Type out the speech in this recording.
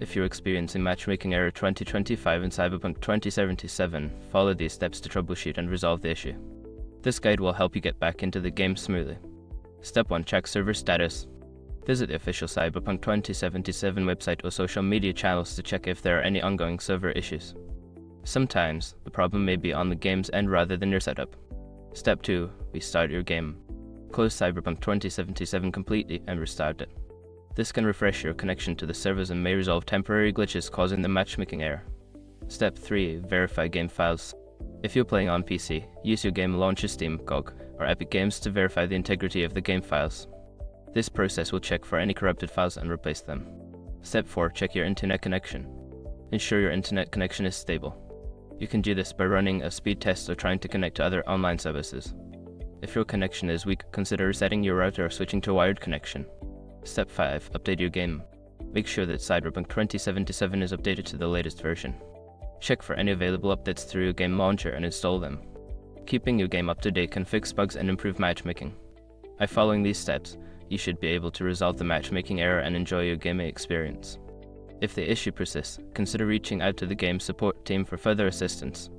If you're experiencing Matchmaking Error 2025 in Cyberpunk 2077, follow these steps to troubleshoot and resolve the issue. This guide will help you get back into the game smoothly. Step 1. Check server status. Visit the official Cyberpunk 2077 website or social media channels to check if there are any ongoing server issues. Sometimes, the problem may be on the game's end rather than your setup. Step 2. Restart your game. Close Cyberpunk 2077 completely and restart it. This can refresh your connection to the servers and may resolve temporary glitches causing the matchmaking error. Step 3. Verify game files. If you're playing on PC, use your game launcher Steam, GOG, or Epic Games to verify the integrity of the game files. This process will check for any corrupted files and replace them. Step 4. Check your internet connection. Ensure your internet connection is stable. You can do this by running a speed test or trying to connect to other online services. If your connection is weak, consider resetting your router or switching to a wired connection. Step 5. Update your game. Make sure that Cyberpunk 2077 is updated to the latest version. Check for any available updates through your game launcher and install them. Keeping your game up to date can fix bugs and improve matchmaking. By following these steps, you should be able to resolve the matchmaking error and enjoy your gaming experience. If the issue persists, consider reaching out to the game support team for further assistance.